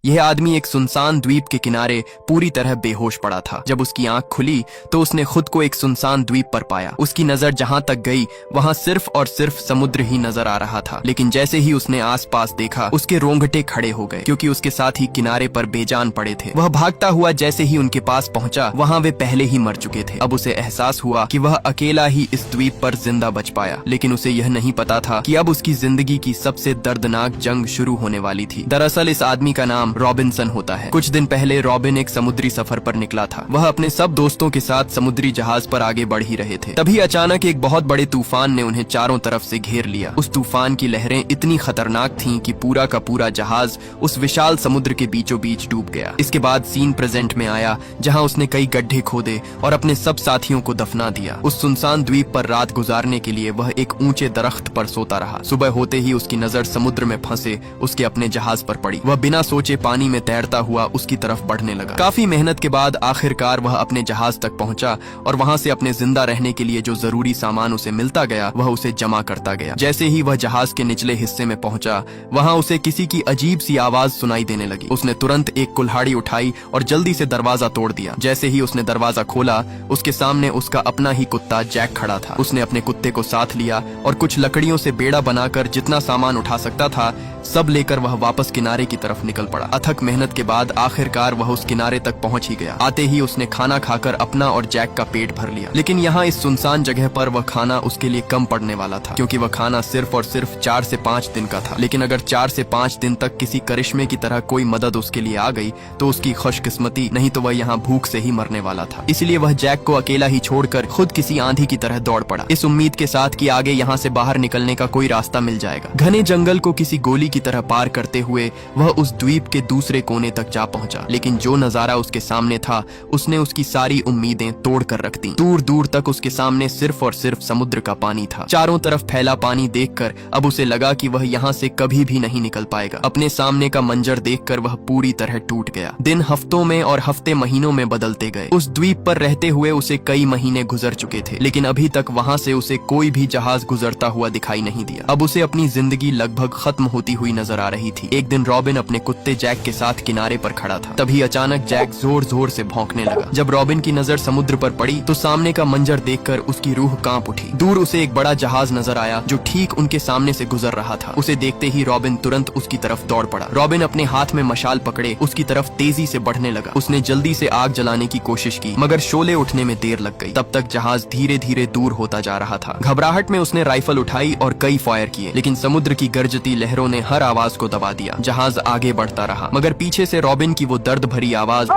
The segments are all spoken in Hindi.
यह आदमी एक सुनसान द्वीप के किनारे पूरी तरह बेहोश पड़ा था। जब उसकी आंख खुली तो उसने खुद को एक सुनसान द्वीप पर पाया। उसकी नजर जहां तक गई वहां सिर्फ और सिर्फ समुद्र ही नजर आ रहा था। लेकिन जैसे ही उसने आसपास देखा उसके रोंगटे खड़े हो गए, क्योंकि उसके साथ ही किनारे पर बेजान पड़े थे। वह भागता हुआ जैसे ही उनके पास पहुंचा वहां वे पहले ही मर चुके थे। अब उसे एहसास हुआ कि वह अकेला ही इस द्वीप पर जिंदा बच पाया, लेकिन उसे यह नहीं पता था कि अब उसकी जिंदगी की सबसे दर्दनाक जंग शुरू होने वाली थी। दरअसल इस आदमी का नाम रॉबिन्सन होता है। कुछ दिन पहले रॉबिन एक समुद्री सफर पर निकला था। वह अपने सब दोस्तों के साथ समुद्री जहाज पर आगे बढ़ ही रहे थे। तभी अचानक एक बहुत बड़े तूफान ने उन्हें चारों तरफ से घेर लिया। उस तूफान की लहरें इतनी खतरनाक थीं कि पूरा का पूरा जहाज उस विशाल समुद्र के बीचों बीच डूब गया। इसके बाद सीन प्रेजेंट में आया, जहां उसने कई गड्ढे खोदे और अपने सब साथियों को दफना दिया। उस सुनसान द्वीप पर रात गुजारने के लिए वह एक ऊंचे दरख्त पर सोता रहा। सुबह होते ही उसकी नजर समुद्र में फंसे उसके अपने जहाज पर पड़ी। वह बिना सोचे पानी में तैरता हुआ उसकी तरफ बढ़ने लगा। काफी मेहनत के बाद आखिरकार वह अपने जहाज तक पहुंचा और वहां से अपने जिंदा रहने के लिए जो जरूरी सामान उसे मिलता गया वह उसे जमा करता गया। जैसे ही वह जहाज के निचले हिस्से में पहुंचा वहां उसे किसी की अजीब सी आवाज सुनाई देने लगी। उसने तुरंत एक कुल्हाड़ी उठाई और जल्दी से दरवाजा तोड़ दिया। जैसे ही उसने दरवाजा खोला उसके सामने उसका अपना ही कुत्ता जैक खड़ा था। उसने अपने कुत्ते को साथ लिया और कुछ लकड़ियों से बेड़ा बनाकर जितना सामान उठा सकता था सब लेकर वह वापस किनारे की तरफ निकल पड़ा। अथक मेहनत के बाद आखिरकार वह उस किनारे तक पहुंच ही गया। आते ही उसने खाना खाकर अपना और जैक का पेट भर लिया। लेकिन यहाँ इस सुनसान जगह पर वह खाना उसके लिए कम पड़ने वाला था, क्योंकि वह खाना सिर्फ और सिर्फ 4 से 5 दिन का था। लेकिन अगर 4 से 5 दिन तक किसी करिश्मे की तरह कोई मदद उसके लिए आ गई तो उसकी खुशकिस्मती, नहीं तो वह यहाँ भूख से ही मरने वाला था। इसलिए वह जैक को अकेला ही छोड़कर खुद किसी आंधी की तरह दौड़ पड़ा, इस उम्मीद के साथ कि आगे यहाँ से बाहर निकलने का कोई रास्ता मिल जाएगा। घने जंगल को किसी गोली की तरह पार करते हुए वह उस द्वीप के दूसरे कोने तक जा पहुंचा। लेकिन जो नजारा उसके सामने था उसने उसकी सारी उम्मीदें तोड़ कर रख दी। दूर दूर तक उसके सामने सिर्फ और सिर्फ समुद्र का पानी था। चारों तरफ फैला पानी देखकर अब उसे लगा कि वह यहाँ से कभी भी नहीं निकल पाएगा। अपने सामने का मंजर देखकर वह पूरी तरह टूट गया। दिन हफ्तों में और हफ्ते महीनों में बदलते गए। उस द्वीप पर रहते हुए उसे कई महीने गुजर चुके थे, लेकिन अभी तक वहाँ से उसे कोई भी जहाज गुजरता हुआ दिखाई नहीं दिया। अब उसे अपनी जिंदगी लगभग खत्म होती हुई नजर आ रही थी। एक दिन रॉबिन अपने कुत्ते जैक के साथ किनारे पर खड़ा था। तभी अचानक जैक जोर जोर से भौंकने लगा। जब रॉबिन की नजर समुद्र पर पड़ी तो सामने का मंजर देखकर उसकी रूह कांप उठी। दूर उसे एक बड़ा जहाज नजर आया जो ठीक उनके सामने से गुजर रहा था। उसे देखते ही रॉबिन तुरंत उसकी तरफ दौड़ पड़ा। रॉबिन अपने हाथ में मशाल पकड़े उसकी तरफ तेजी से बढ़ने लगा। उसने जल्दी से आग जलाने की कोशिश की, मगर शोले उठने में देर लग गई। तब तक जहाज धीरे धीरे दूर होता जा रहा था। घबराहट में उसने राइफल उठाई और कई फायर किए, लेकिन समुद्र की गरजती लहरों ने हर आवाज को दबा दिया। जहाज आगे बढ़ता रहा, मगर पीछे से रॉबिन की वो दर्द भरी आवाज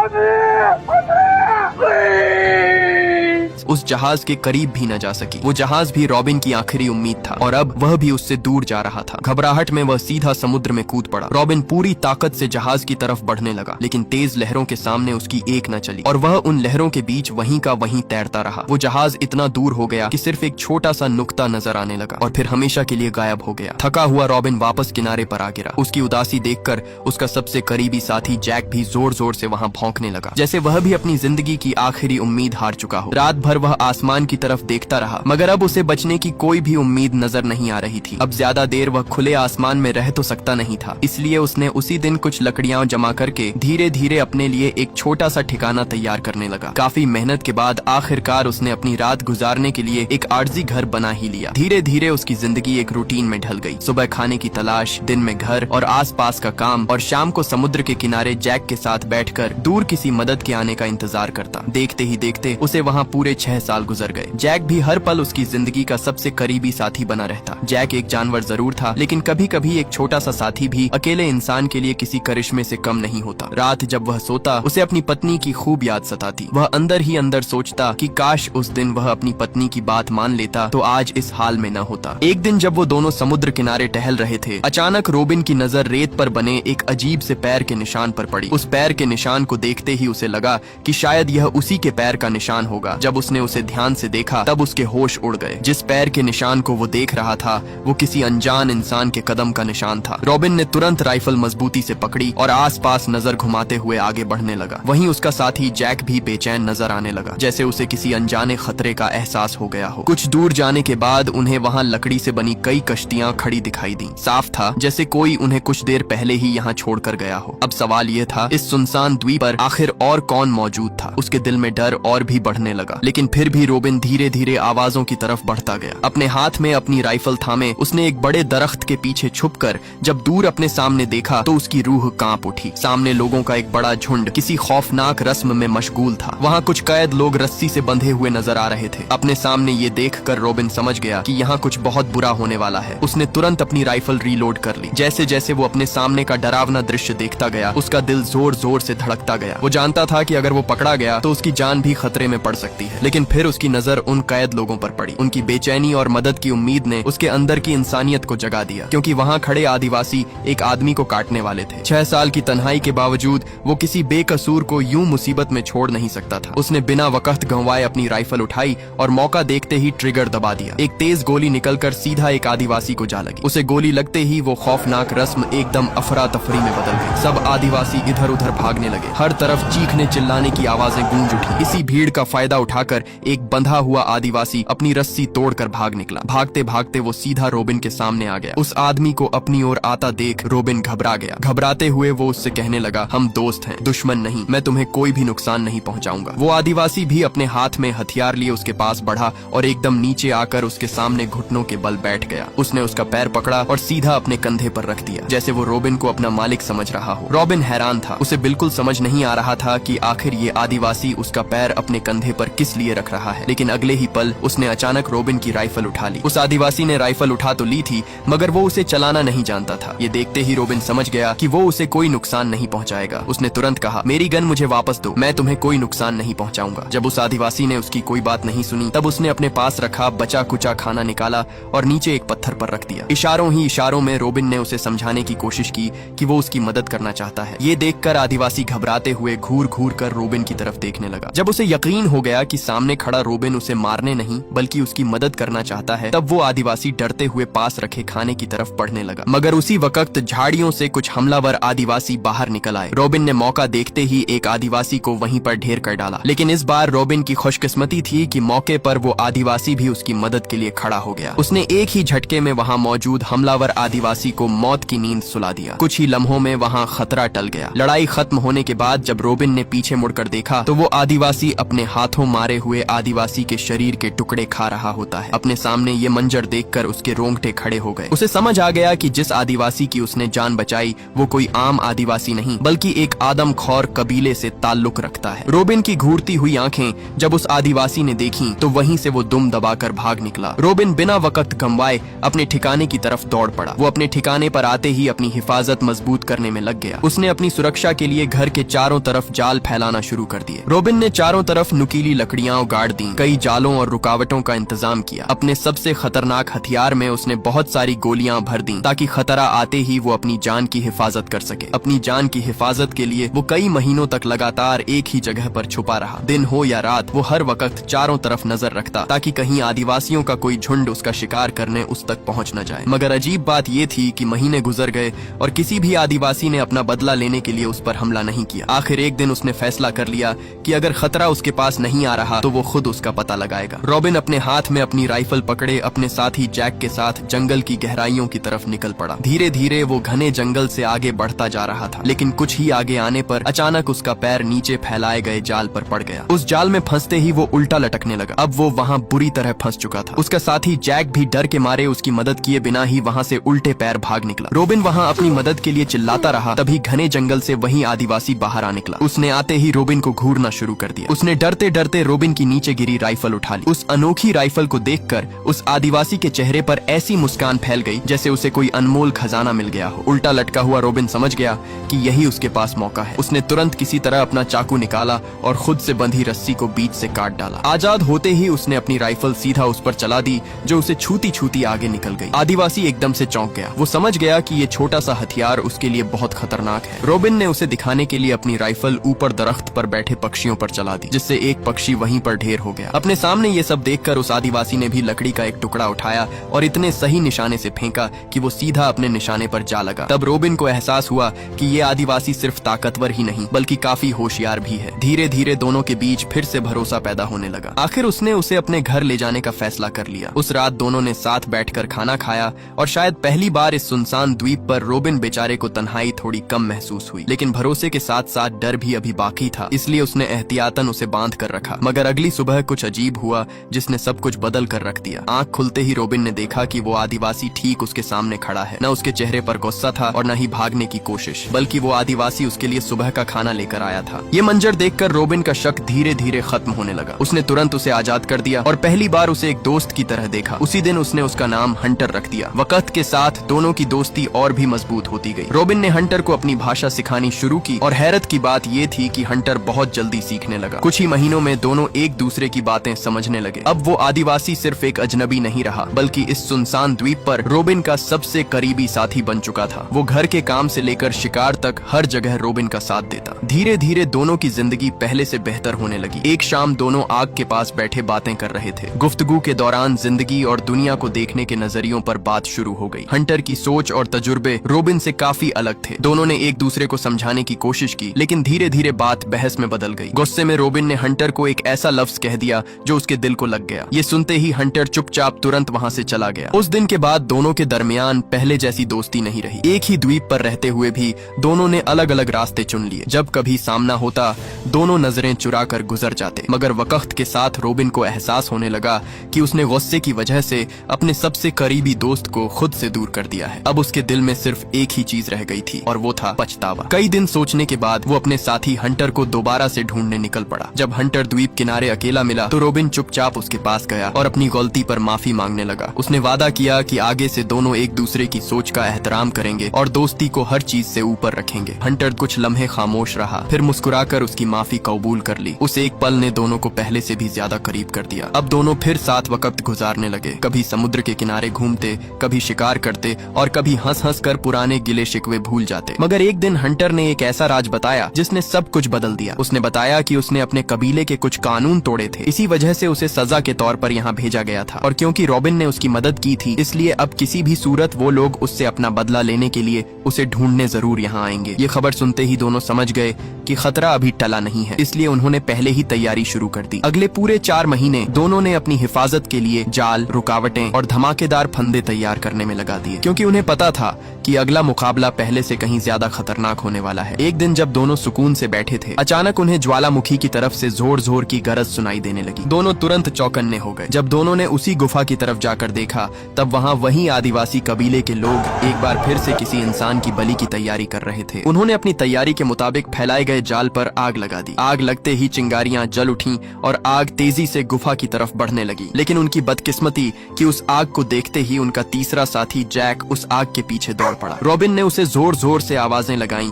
उस जहाज के करीब भी न जा सकी। वो जहाज भी रॉबिन की आखिरी उम्मीद था और अब वह भी उससे दूर जा रहा था। घबराहट में वह सीधा समुद्र में कूद पड़ा। रॉबिन पूरी ताकत से जहाज की तरफ बढ़ने लगा, लेकिन तेज लहरों के सामने उसकी एक न चली और वह उन लहरों के बीच वहीं का वहीं तैरता रहा। वो जहाज इतना दूर हो गया कि सिर्फ एक छोटा सा नुक्ता नजर आने लगा और फिर हमेशा के लिए गायब हो गया। थका हुआ रॉबिन वापस किनारे पर आ गिरा। उसकी उदासी देखकर उसका सबसे करीबी साथी जैक भी जोर जोर से वहाँ भौंकने लगा, जैसे वह भी अपनी जिंदगी की आखिरी उम्मीद हार चुका हो। रात भर वह आसमान की तरफ देखता रहा, मगर अब उसे बचने की कोई भी उम्मीद नजर नहीं आ रही थी। अब ज्यादा देर वह खुले आसमान में रह तो सकता नहीं था, इसलिए उसने उसी दिन कुछ लकड़ियां जमा करके धीरे धीरे अपने लिए एक छोटा सा ठिकाना तैयार करने लगा। काफी मेहनत के बाद आखिरकार उसने अपनी रात गुजारने के लिए एक आर्जी घर बना ही लिया। धीरे धीरे उसकी जिंदगी एक रूटीन में ढल गई। सुबह खाने की तलाश, दिन में घर और आसपास का काम, और शाम को समुद्र के किनारे जैक के साथ बैठकर दूर किसी मदद के आने का इंतजार करता। देखते ही देखते उसे वहाँ पूरे 6 साल गुजर गए। जैक भी हर पल उसकी जिंदगी का सबसे करीबी साथी बना रहता। जैक एक जानवर जरूर था, लेकिन कभी कभी एक छोटा सा साथी भी अकेले इंसान के लिए किसी करिश्मे से कम नहीं होता। रात जब वह सोता उसे अपनी पत्नी की खूब याद सताती। वह अंदर ही अंदर सोचता कि काश उस दिन वह अपनी पत्नी की बात मान लेता तो आज इस हाल में न होता। एक दिन जब वो दोनों समुद्र किनारे टहल रहे थे, अचानक रोबिन की नजर रेत पर बने एक अजीब से पैर के निशान पर पड़ी। उस पैर के निशान को देखते ही उसे लगा कि शायद यह उसी के पैर का निशान होगा। जब उसने उसने उसे ध्यान से देखा तब उसके होश उड़ गए। जिस पैर के निशान को वो देख रहा था वो किसी अनजान इंसान के कदम का निशान था। रॉबिन ने तुरंत राइफल मजबूती से पकड़ी और आसपास नजर घुमाते हुए आगे बढ़ने लगा। वहीं उसका साथी जैक भी बेचैन नजर आने लगा, जैसे उसे किसी अनजाने खतरे का एहसास हो गया हो। कुछ दूर जाने के बाद उन्हें वहां लकड़ी से बनी कई कश्तियां खड़ी दिखाई दी। साफ था जैसे कोई उन्हें कुछ देर पहले ही यहाँ छोड़कर गया हो। अब सवाल ये था, इस सुनसान द्वीप पर आखिर और कौन मौजूद था? उसके दिल में डर और भी बढ़ने लगा, लेकिन फिर भी रोबिन धीरे धीरे आवाजों की तरफ बढ़ता गया। अपने हाथ में अपनी राइफल थामे उसने एक बड़े दरख्त के पीछे छुपकर जब दूर अपने सामने देखा तो उसकी रूह कांप उठी। सामने लोगों का एक बड़ा झुंड किसी खौफनाक रस्म में मशगूल था। वहाँ कुछ कैद लोग रस्सी से बंधे हुए नजर आ रहे थे। अपने सामने ये देखकर रोबिन समझ गया कि यहाँ कुछ बहुत बुरा होने वाला है। उसने तुरंत अपनी राइफल रीलोड कर ली। जैसे जैसे वो अपने सामने का डरावना दृश्य देखता गया उसका दिल जोर जोर से धड़कता गया। वो जानता था कि अगर वो पकड़ा गया तो उसकी जान भी खतरे में पड़ सकती है। लेकिन फिर उसकी नजर उन कैद लोगों पर पड़ी। उनकी बेचैनी और मदद की उम्मीद ने उसके अंदर की इंसानियत को जगा दिया, क्योंकि वहाँ खड़े आदिवासी एक आदमी को काटने वाले थे। 6 साल की तन्हाई के बावजूद वो किसी बेकसूर को यूं मुसीबत में छोड़ नहीं सकता था। उसने बिना वक्त गंवाए अपनी राइफल उठाई और मौका देखते ही ट्रिगर दबा दिया। एक तेज गोली निकलकर सीधा एक आदिवासी को जा लगी। उसे गोली लगते ही वो खौफनाक रस्म एकदम अफरा तफरी में बदल गई। सब आदिवासी इधर उधर भागने लगे। हर तरफ चीखने चिल्लाने की आवाजें गूंज उठी। इसी भीड़ का फायदा उठाकर एक बंधा हुआ आदिवासी अपनी रस्सी तोड़कर भाग निकला। भागते भागते वो सीधा रोबिन के सामने आ गया। उस आदमी को अपनी ओर आता देख रोबिन घबरा गया। घबराते हुए वो उससे कहने लगा, हम दोस्त हैं, दुश्मन नहीं। मैं तुम्हें कोई भी नुकसान नहीं पहुंचाऊंगा। वो आदिवासी भी अपने हाथ में हथियार लिए उसके पास बढ़ा और एकदम नीचे आकर उसके सामने घुटनों के बल बैठ गया। उसने उसका पैर पकड़ा और सीधा अपने कंधे पर रख दिया, जैसे वो रोबिन को अपना मालिक समझ रहा हो। रोबिन हैरान था। उसे बिल्कुल समझ नहीं आ रहा था कि आखिर ये आदिवासी उसका पैर अपने कंधे पर किस लिए रख रहा है। लेकिन अगले ही पल उसने अचानक रोबिन की राइफल उठा ली। उस आदिवासी ने राइफल उठा तो ली थी, मगर वो उसे चलाना नहीं जानता था। ये देखते ही रोबिन समझ गया कि वो उसे कोई नुकसान नहीं पहुंचाएगा। उसने तुरंत कहा, मेरी गन मुझे वापस दो, मैं तुम्हें कोई नुकसान नहीं पहुंचाऊंगा। जब उस आदिवासी ने उसकी कोई बात नहीं सुनी तब उसने अपने पास रखा बचा कुचा खाना निकाला और नीचे एक पत्थर पर रख दिया। इशारों ही इशारों में रोबिन ने उसे समझाने की कोशिश की कि वो उसकी मदद करना चाहता है। ये देखकर आदिवासी घबराते हुए घूर घूर कर रोबिन की तरफ देखने लगा। जब उसे यकीन हो गया कि सामने खड़ा रोबिन उसे मारने नहीं बल्कि उसकी मदद करना चाहता है, तब वो आदिवासी डरते हुए पास रखे खाने की तरफ बढ़ने लगा। मगर उसी वक्त झाड़ियों से कुछ हमलावर आदिवासी बाहर निकल आए। रोबिन ने मौका देखते ही एक आदिवासी को वहीं पर ढेर कर डाला। लेकिन इस बार रोबिन की खुशकिस्मती थी कि मौके पर वो आदिवासी भी उसकी मदद के लिए खड़ा हो गया। उसने एक ही झटके में वहाँ मौजूद हमलावर आदिवासी को मौत की नींद सुला दिया। कुछ ही लम्हों में वहाँ खतरा टल गया। लड़ाई खत्म होने के बाद जब रोबिन ने पीछे मुड़कर देखा तो वो आदिवासी अपने हाथों मारे हुए आदिवासी के शरीर के टुकड़े खा रहा होता है। अपने सामने ये मंजर देखकर उसके रोंगटे खड़े हो गए। उसे समझ आ गया कि जिस आदिवासी की उसने जान बचाई वो कोई आम आदिवासी नहीं बल्कि एक आदमखोर कबीले से ताल्लुक रखता है। रोबिन की घूरती हुई आंखें जब उस आदिवासी ने देखी तो वहीं से वो दुम दबाकर भाग निकला। रोबिन बिना वक्त गंवाए अपने ठिकाने की तरफ दौड़ पड़ा। वो अपने ठिकाने पर आते ही अपनी हिफाजत मजबूत करने में लग गया। उसने अपनी सुरक्षा के लिए घर के चारों तरफ जाल फैलाना शुरू कर दिए। रोबिन ने चारों तरफ नुकीली लकड़ियां गाड़ दी, कई जालों और रुकावटों का इंतजाम किया। अपने सबसे खतरनाक हथियार में उसने बहुत सारी गोलियां भर दी ताकि खतरा आते ही वो अपनी जान की हिफाजत कर सके। अपनी जान की हिफाजत के लिए वो कई महीनों तक लगातार एक ही जगह पर छुपा रहा। दिन हो या रात वो हर वक्त चारों तरफ नजर रखता ताकि कहीं आदिवासियों का कोई झुंड उसका शिकार करने उस तक पहुंच न जाए। मगर अजीब बात ये थी कि महीने गुजर गए और किसी भी आदिवासी ने अपना बदला लेने के लिए उस पर हमला नहीं किया। आखिर एक दिन उसने फैसला कर लिया कि अगर खतरा उसके पास नहीं आ रहा तो वो खुद उसका पता लगाएगा। रोबिन अपने हाथ में अपनी राइफल पकड़े अपने साथी जैक के साथ जंगल की गहराइयों की तरफ निकल पड़ा। धीरे धीरे वो घने जंगल से आगे बढ़ता जा रहा था, लेकिन कुछ ही आगे आने पर अचानक उसका पैर नीचे फैलाए गए जाल पर पड़ गया। उस जाल में फंसते ही वो उल्टा लटकने लगा। अब वो वहाँ बुरी तरह फंस चुका था। उसका साथी जैक भी डर के मारे उसकी मदद किए बिना ही वहाँ से उल्टे पैर भाग निकला। रोबिन वहाँ अपनी मदद के लिए चिल्लाता रहा, तभी घने जंगल से वही आदिवासी बाहर आ निकला। उसने आते ही रोबिन को घूरना शुरू कर दिया। उसने डरते डरते रोबिन की नीचे गिरी राइफल उठा ली। उस अनोखी राइफल को देखकर उस आदिवासी के चेहरे पर ऐसी मुस्कान फैल गई जैसे उसे कोई अनमोल खजाना मिल गया हो। उल्टा लटका हुआ रोबिन समझ गया कि यही उसके पास मौका है। उसने तुरंत किसी तरह अपना चाकू निकाला और खुद से बंधी रस्सी को बीच से काट डाला। आजाद होते ही उसने अपनी राइफल सीधा उस पर चला दी जो उसे छूती छूती आगे निकल गई। आदिवासी एकदम से चौंक गया। वो समझ गया कि ये छोटा सा हथियार उसके लिए बहुत खतरनाक है। रोबिन ने उसे दिखाने के लिए अपनी राइफल ऊपर दरख्त पर बैठे पक्षियों पर चला दी, जिससे एक पक्षी वहीं वहीं पर ढेर हो गया। अपने सामने ये सब देखकर उस आदिवासी ने भी लकड़ी का एक टुकड़ा उठाया और इतने सही निशाने से फेंका कि वो सीधा अपने निशाने पर जा लगा। तब रोबिन को एहसास हुआ कि ये आदिवासी सिर्फ ताकतवर ही नहीं बल्कि काफी होशियार भी है। धीरे धीरे दोनों के बीच फिर से भरोसा पैदा होने लगा। आखिर उसने उसे अपने घर ले जाने का फैसला कर लिया। उस रात दोनों ने साथ बैठकर खाना खाया और शायद पहली बार इस सुनसान द्वीप पर रोबिन बेचारे को तन्हाई थोड़ी कम महसूस हुई। लेकिन भरोसे के साथ साथ डर भी अभी बाकी था, इसलिए उसने एहतियातन उसे बांध कर रखा। मगर अगली सुबह कुछ अजीब हुआ जिसने सब कुछ बदल कर रख दिया। आंख खुलते ही रोबिन ने देखा कि वो आदिवासी ठीक उसके सामने खड़ा है। न उसके चेहरे पर गुस्सा था और न ही भागने की कोशिश, बल्कि वो आदिवासी उसके लिए सुबह का खाना लेकर आया था। ये मंजर देखकर रोबिन का शक धीरे धीरे खत्म होने लगा। उसने तुरंत उसे आजाद कर दिया और पहली बार उसे एक दोस्त की तरह देखा। उसी दिन उसने उसका नाम हंटर रख दिया। वक्त के साथ दोनों की दोस्ती और भी मजबूत होती गई। रोबिन ने हंटर को अपनी भाषा सिखानी शुरू की और हैरत की बात ये थी कि हंटर बहुत जल्दी सीखने लगा। कुछ ही महीनों में दोनों एक दूसरे की बातें समझने लगे। अब वो आदिवासी सिर्फ एक अजनबी नहीं रहा बल्कि इस सुनसान द्वीप पर रोबिन का सबसे करीबी साथी बन चुका था। वो घर के काम से लेकर शिकार तक हर जगह रोबिन का साथ देता। धीरे धीरे दोनों की जिंदगी पहले से बेहतर होने लगी। एक शाम दोनों आग के पास बैठे बातें कर रहे थे। गुफ्तगू के दौरान जिंदगी और दुनिया को देखने के नजरियों पर बात शुरू हो गई। हंटर की सोच और तजुर्बे रोबिन से काफी अलग थे। दोनों ने एक दूसरे को समझाने की कोशिश की, लेकिन धीरे धीरे बात बहस में बदल गई। गुस्से में रोबिन ने हंटर को एक ऐसा लफ्ज कह दिया जो उसके दिल को लग गया। ये सुनते ही हंटर चुपचाप तुरंत वहाँ से चला गया। उस दिन के बाद दोनों के दरमियान पहले जैसी दोस्ती नहीं रही। एक ही द्वीप पर रहते हुए भी दोनों ने अलग अलग रास्ते चुन लिए। जब कभी सामना होता दोनों नजरें चुरा कर गुजर जाते। मगर वक्त के साथ रोबिन को एहसास होने लगा कि उसने गुस्से की वजह से अपने सबसे करीबी दोस्त को खुद से दूर कर दिया है। अब उसके दिल में सिर्फ एक ही चीज रह गई थी और वो था पछतावा। कई दिन सोचने के बाद वो अपने साथी हंटर को दोबारा से ढूंढने निकल पड़ा। जब हंटर द्वीप किनारे अकेला मिला तो रोबिन चुपचाप उसके पास गया और अपनी गलती पर माफी मांगने लगा। उसने वादा किया कि आगे से दोनों एक दूसरे की सोच का एहतराम करेंगे और दोस्ती को हर चीज से ऊपर रखेंगे। हंटर कुछ लम्हे खामोश रहा, फिर मुस्कुराकर उसकी माफी कबूल कर ली। उस एक पल ने दोनों को पहले से भी ज्यादा करीब कर दिया। अब दोनों फिर साथ वक्त गुजारने लगे। कभी समुद्र के किनारे घूमते, कभी शिकार करते और कभी हंस हंस कर पुराने गिले शिकवे भूल जाते। मगर एक दिन हंटर ने एक ऐसा राज बताया जिसने सब कुछ बदल दिया। उसने बताया कि उसने अपने कबीले के कुछ कानून तोड़े थे, इसी वजह से उसे सजा के तौर पर यहाँ भेजा गया था। और क्योंकि रोबिन ने उसकी मदद की थी, इसलिए अब किसी भी सूरत वो लोग उससे अपना बदला लेने के लिए उसे ढूंढने जरूर यहाँ आएंगे। ये खबर सुनते ही दोनों समझ गए कि खतरा अभी टला नहीं है, इसलिए उन्होंने पहले ही तैयारी शुरू कर दी। अगले पूरे 4 महीने दोनों ने अपनी हिफाजत के लिए जाल, रुकावटें और धमाकेदार फंदे तैयार करने में लगा दिए, क्योंकि उन्हें पता था कि अगला मुकाबला पहले से कहीं ज्यादा खतरनाक होने वाला है। एक दिन जब दोनों सुकून से बैठे थे, अचानक उन्हें ज्वालामुखी की तरफ से जोर जोर की गरज सुनाई देने लगी। दोनों तुरंत चौकन्ने हो गए। जब दोनों ने उसी गुफा की तरफ जाकर देखा, तब वहाँ वही आदिवासी कबीले के लोग एक बार फिर से किसी इंसान की बलि की तैयारी कर रहे थे। उन्होंने अपनी तैयारी के मुताबिक फैलाए गए जाल पर आग लगा दी। आग लगते ही चिंगारियां जल उठीं और आग तेजी से गुफा की तरफ बढ़ने लगी। लेकिन उनकी बदकिस्मती कि उस आग को देखते ही उनका तीसरा साथी जैक उस आग के पीछे दौड़ पड़ा। रोबिन ने उसे जोर जोर से आवाजें लगाईं,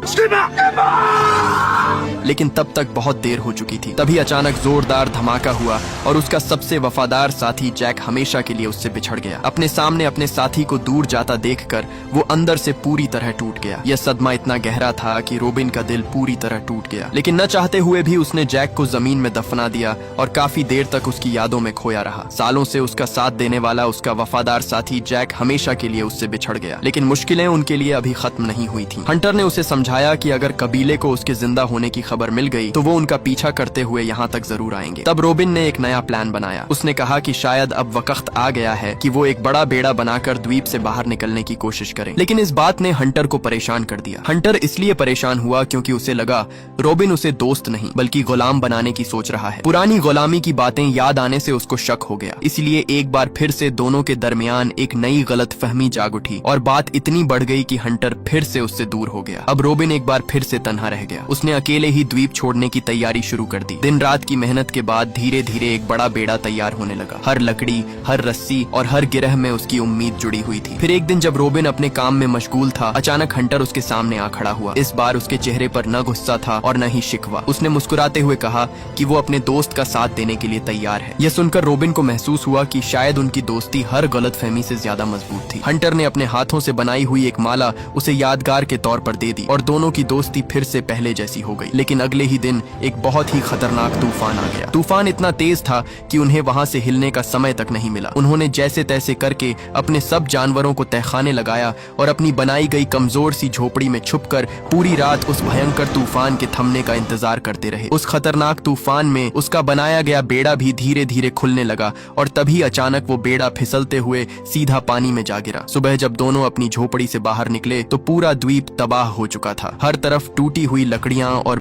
लेकिन तब तक बहुत देर हो चुकी थी। तभी अचानक जोरदार धमाका हुआ और उसका सबसे वफादार साथी जैक हमेशा के लिए उससे बिछड़ गया। अपने सामने अपने साथी को दूर जाता देखकर वो अंदर से पूरी तरह टूट गया। यह सदमा इतना गहरा था कि रोबिन का दिल पूरी तरह टूट गया। लेकिन न चाहते हुए भी उसने जैक को जमीन में दफना दिया और काफी देर तक उसकी यादों में खोया रहा। सालों से उसका साथ देने वाला उसका वफादार साथी जैक हमेशा के लिए उससे बिछड़ गया। लेकिन मुश्किलें उनके लिए अभी खत्म नहीं हुई थी। हंटर ने उसे समझाया कि अगर कबीले को उसके जिंदा होने की खबर मिल गई तो वो उनका पीछा करते हुए यहाँ तक जरूर आएंगे। तब रोबिन ने एक नया प्लान बनाया। उसने कहा कि शायद अब वक्त आ गया है कि वो एक बड़ा बेड़ा बनाकर द्वीप से बाहर निकलने की कोशिश करें। लेकिन इस बात ने हंटर को परेशान कर दिया। हंटर इसलिए परेशान हुआ क्योंकि उसे लगा रोबिन उसे दोस्त नहीं बल्कि गुलाम बनाने की सोच रहा है। पुरानी गुलामी की बातें याद आने से उसको शक हो गया। इसलिए एक बार फिर से दोनों के दरमियान एक नई गलतफहमी जाग उठी और बात इतनी बढ़ गई कि हंटर फिर से उससे दूर हो गया। अब रोबिन एक बार फिर से तन्हा रह गया। उसने अकेले ही द्वीप छोड़ने की तैयारी शुरू कर दी। दिन रात की मेहनत के बाद धीरे धीरे एक बड़ा बेड़ा तैयार होने लगा। हर लकड़ी, हर रस्सी और हर गिरह में उसकी उम्मीद जुड़ी हुई थी। फिर एक दिन जब रोबिन अपने काम में मशगूल था, अचानक हंटर उसके सामने आ खड़ा हुआ। इस बार उसके चेहरे पर न गुस्सा था और न ही शिकवा। उसने मुस्कुराते हुए कहा कि वो अपने दोस्त का साथ देने के लिए तैयार है। यह सुनकर रोबिन को महसूस हुआ कि शायद उनकी दोस्ती हर गलतफहमी से ज्यादा मजबूत थी। हंटर ने अपने हाथों से बनाई हुई एक माला उसे यादगार के तौर पर दे दी और दोनों की दोस्ती फिर से पहले जैसी हो गई। लेकिन लेकिन अगले ही दिन एक बहुत ही खतरनाक तूफान आ गया। तूफान इतना तेज था कि उन्हें वहां से हिलने का समय तक नहीं मिला। उन्होंने जैसे तैसे करके अपने सब जानवरों को तहखाने लगाया और अपनी बनाई गई कमजोर सी झोपड़ी में छुपकर पूरी रात उस भयंकर तूफान के थमने का इंतजार करते रहे। उस खतरनाक तूफान में उसका बनाया गया बेड़ा भी धीरे धीरे खुलने लगा और तभी अचानक वो बेड़ा फिसलते हुए सीधा पानी में जा गिरा। सुबह जब दोनों अपनी झोपड़ी से बाहर निकले तो पूरा द्वीप तबाह हो चुका था। हर तरफ टूटी हुई लकड़ियां और